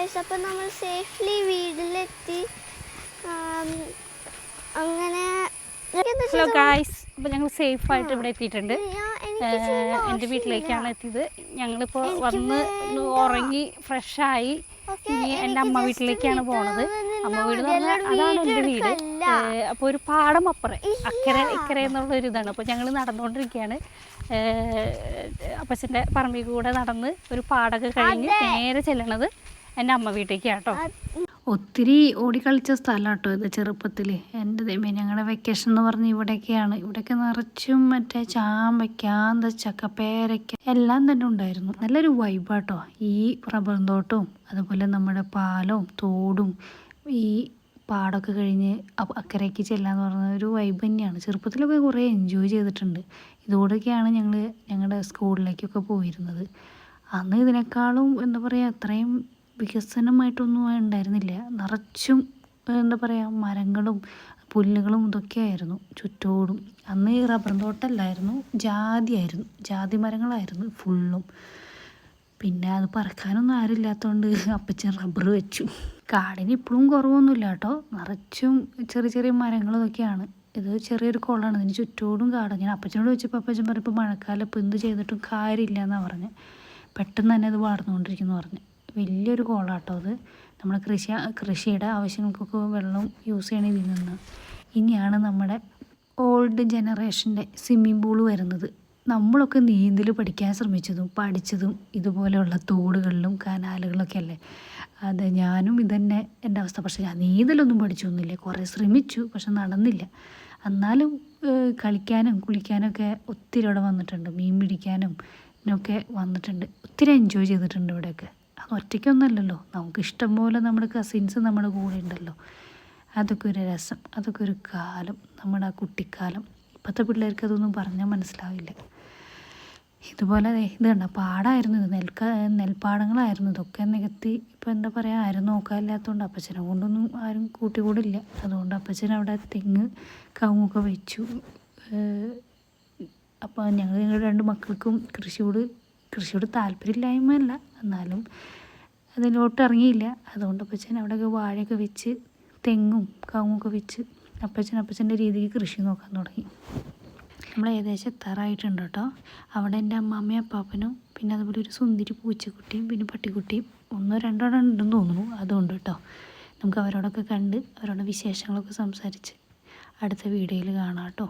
Guys, അപ്പോൾ നമ്മൾ safely വീട്ടിലെത്തി. അങ്ങനെ ഹലോ ഗായ്സ്, അപ്പോൾ ഞങ്ങൾ സേഫായിട്ട് ഇവിടെ എത്തിയിട്ടുണ്ട്. എൻ്റെ വീട്ടിലേക്കാണ് എത്തിയത്. ഞങ്ങളിപ്പോൾ വന്ന് ഉറങ്ങി ഫ്രഷായി ഇനി എൻ്റെ അമ്മ വീട്ടിലേക്കാണ് പോണത്. അമ്മ വീട് എന്ന് പറഞ്ഞാൽ അതാണ് എൻ്റെ വീട്. അപ്പോൾ ഒരു പാടം അപ്പുറം അക്കരെ ഇക്കരെ എന്നുള്ളൊരു ഇതാണ്. അപ്പോൾ ഞങ്ങൾ നടന്നുകൊണ്ടിരിക്കുകയാണ്. അപ്പച്ചൻ്റെ പറമ്പിൽ കൂടെ നടന്ന് ഒരു പാടൊക്കെ കഴിഞ്ഞ് നേരെ ചെല്ലണത് എൻ്റെ അമ്മ വീട്ടിലേക്കാണ് കേട്ടോ. ഒത്തിരി ഓടിക്കളിച്ച സ്ഥലം കേട്ടോ ഇത് ചെറുപ്പത്തിൽ. എൻ്റെ ദൈവമേ, ഞങ്ങളുടെ വെക്കേഷൻ എന്ന് പറഞ്ഞ് ഇവിടെയൊക്കെയാണ്. ഇവിടെയൊക്കെ നിറച്ചും മറ്റേ ചാമ്പയ്ക്ക, ചക്ക, പേരയ്ക്ക എല്ലാം തന്നെ ഉണ്ടായിരുന്നു. നല്ലൊരു വൈബാട്ടോ. ഈ റബ്ബർ തോട്ടവും അതുപോലെ നമ്മുടെ പാലവും തോടും ഈ പാടമൊക്കെ കഴിഞ്ഞ് അക്കരയ്ക്ക് ചെല്ലാന്ന് പറയുന്നത് ഒരു വൈബ് തന്നെയാണ്. ചെറുപ്പത്തിലൊക്കെ കുറേ എൻജോയ് ചെയ്തിട്ടുണ്ട്. ഇതോടൊക്കെയാണ് ഞങ്ങൾ ഞങ്ങളുടെ സ്കൂളിലേക്കൊക്കെ പോയിരുന്നത്. അന്ന് ഇതിനേക്കാളും എന്താ പറയുക, അത്രയും വികസനമായിട്ടൊന്നും ഉണ്ടായിരുന്നില്ല. നിറച്ചും എന്താ പറയുക, മരങ്ങളും പുല്ലുകളും ഇതൊക്കെയായിരുന്നു ചുറ്റോടും. അന്ന് ഈ റബ്ബർ തോട്ടമല്ലായിരുന്നു, ജാതിയായിരുന്നു, ജാതി മരങ്ങളായിരുന്നു ഫുള്ളും. പിന്നെ അത് പറക്കാനൊന്നും ആരുമില്ലാത്തതുകൊണ്ട് അപ്പച്ചൻ റബ്ബർ വെച്ചു. കാടിന് ഇപ്പോഴും കുറവൊന്നുമില്ല കേട്ടോ, നിറച്ചും ചെറിയ ചെറിയ മരങ്ങളും ഇതൊക്കെയാണ്. ഇത് ചെറിയൊരു കുളമാണ്, ഇതിന് ചുറ്റോടും കാടാണ്. ഞാൻ അപ്പച്ചനോട് വെച്ചപ്പോൾ അപ്പച്ചൻ പറഞ്ഞപ്പോൾ മഴക്കാലം ഇപ്പോൾ എന്ത് ചെയ്തിട്ടും കാര്യമില്ല എന്നാണ് പറഞ്ഞത്. പെട്ടെന്ന് തന്നെ അത് വളർന്നുകൊണ്ടിരിക്കുന്നു പറഞ്ഞു. വലിയൊരു കുളമാട്ടോ അത്. നമ്മൾ കൃഷിയുടെ ആവശ്യങ്ങൾക്കൊക്കെ വെള്ളം യൂസ് ചെയ്യണ ഇതിൽ നിന്ന്. ഇനിയാണ് നമ്മുടെ ഓൾഡ് ജനറേഷൻ്റെ സ്വിമ്മിംഗ് പൂള് വരുന്നത്. നമ്മളൊക്കെ നീന്തൽ പഠിക്കാൻ ശ്രമിച്ചതും പഠിച്ചതും ഇതുപോലെയുള്ള തോടുകളിലും കനാലുകളിലൊക്കെ അല്ലേ. അത് ഞാനും ഇതന്നെ എൻ്റെ അവസ്ഥ. പക്ഷേ ഞാൻ നീന്തലൊന്നും പഠിച്ചൊന്നുമില്ല. കുറേ ശ്രമിച്ചു, പക്ഷെ നടന്നില്ല. എന്നാലും കളിക്കാനും കുളിക്കാനും ഒക്കെ ഒത്തിരി ഇവിടെ വന്നിട്ടുണ്ട്. മീൻ പിടിക്കാനും ഇതിനൊക്കെ വന്നിട്ടുണ്ട്. ഒത്തിരി എൻജോയ് ചെയ്തിട്ടുണ്ട് ഇവിടെയൊക്കെ. അത് ഒറ്റയ്ക്കൊന്നുമല്ലല്ലോ, നമുക്ക് ഇഷ്ടം പോലെ നമ്മുടെ കസിൻസ് നമ്മുടെ കൂടെ ഉണ്ടല്ലോ. അതൊക്കെ ഒരു രസം, അതൊക്കെ ഒരു കാലം, നമ്മുടെ ആ കുട്ടിക്കാലം. ഇപ്പോഴത്തെ പിള്ളേർക്ക് അതൊന്നും പറഞ്ഞാൽ മനസ്സിലാവില്ല. ഇതുപോലെ ഇത് കണ്ട പാടമായിരുന്നു, ഇത് നെൽപ്പാടങ്ങളായിരുന്നു. ഇതൊക്കെ നികത്തി ഇപ്പോൾ എന്താ പറയുക, ആരും നോക്കാനില്ലാത്തതുകൊണ്ട് അപ്പച്ചനെ കൊണ്ടൊന്നും ആരും കൂട്ടിക്കൂടില്ല. അതുകൊണ്ട് അപ്പച്ചൻ അവിടെ തെങ്ങ് കവുങ്ങൊക്കെ വെച്ചു. അപ്പോൾ ഞങ്ങൾ രണ്ട് മക്കൾക്കും കൃഷിയോട് താല്പര്യമില്ലായ്മയല്ല, എന്നാലും അതിലോട്ട് ഇറങ്ങിയില്ല. അതുകൊണ്ട് അപ്പച്ചൻ അവിടെയൊക്കെ വാഴയൊക്കെ വെച്ച് തെങ്ങും കവുങ്ങൊക്കെ വെച്ച് അപ്പച്ചൻ്റെ രീതിക്ക് കൃഷി നോക്കാൻ തുടങ്ങി. നമ്മൾ ഏകദേശം എത്താറായിട്ടുണ്ട് കേട്ടോ. അവിടെ എൻ്റെ അമ്മാമ്മയും അപ്പാപ്പനും പിന്നെ അതുപോലെ ഒരു സുന്ദരി പൂച്ചക്കുട്ടിയും പിന്നെ പട്ടിക്കുട്ടിയും 1-2 ഉണ്ടെന്ന് തോന്നുന്നു. അതുകൊണ്ട് കേട്ടോ, നമുക്ക് അവരോടൊക്കെ കണ്ട് അവരോട് വിശേഷങ്ങളൊക്കെ സംസാരിച്ച് അടുത്ത വീഡിയോയിൽ കാണാം കേട്ടോ.